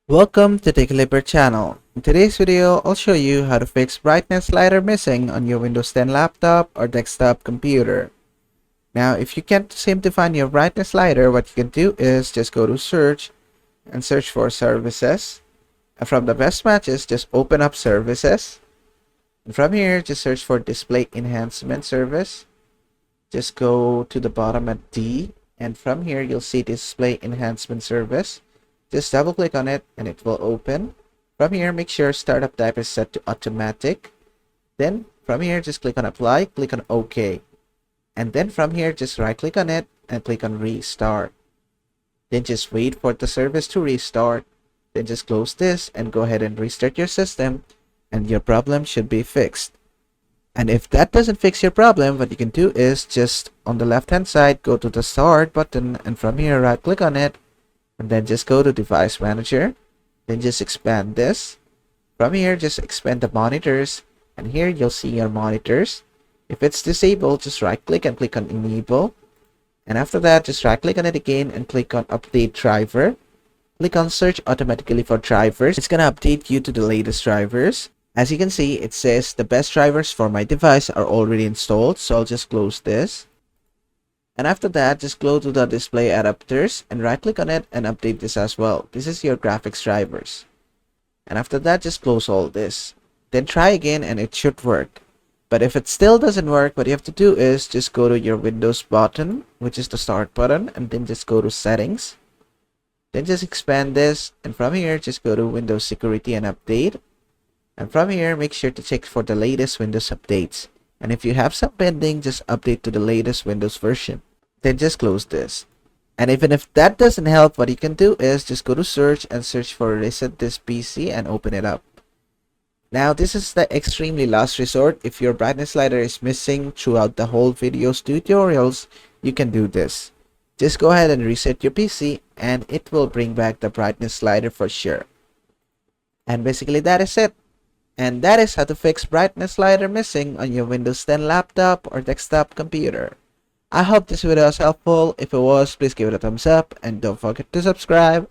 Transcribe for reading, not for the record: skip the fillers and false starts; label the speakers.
Speaker 1: Welcome to TechLibber channel. In today's video, I'll show you how to fix brightness slider missing on your Windows 10 laptop or desktop computer. Now, if you can't seem to find your brightness slider, what you can do is just go to search and search for services. And from the best matches, just open up services. And from here, just search for display enhancement service. Just go to the bottom at D. And from here, you'll see display enhancement service. Just double click on it and it will open. From here, make sure startup type is set to automatic. Then from here, just click on apply, click on OK. And then from here, just right click on it and click on restart. Then just wait for the service to restart. Then just close this and go ahead and restart your system and your problem should be fixed. And if that doesn't fix your problem, what you can do is just on the left hand side, go to the start button and from here, right click on it. And then just go to device manager, then just expand this. From here, just expand the monitors, and here you'll see your monitors. If it's disabled, just right click and click on enable. And after that, just right click on it again and click on update driver. Click on search automatically for drivers. It's gonna update you to the latest drivers. As you can see, it says the best drivers for my device are already installed, so I'll just close this. And after that, just go to the display adapters and right click on it and update this as well. This is your graphics drivers. And after that, just close all this. Then try again and it should work. But if it still doesn't work, what you have to do is just go to your Windows button, which is the start button, and then just go to settings. Then just expand this, and from here, just go to Windows security and update. And from here, make sure to check for the latest Windows updates. And if you have some pending, just update to the latest Windows version. Then just close this. And even if that doesn't help, what you can do is just go to search and search for reset this PC and open it up. Now this is the extremely last resort. If your brightness slider is missing throughout the whole videos tutorials, you can do this. Just go ahead and reset your PC and it will bring back the brightness slider for sure. And basically that is it. And that is how to fix brightness slider missing on your Windows 10 laptop or desktop computer. I hope this video was helpful. If it was, please give it a thumbs up and don't forget to subscribe.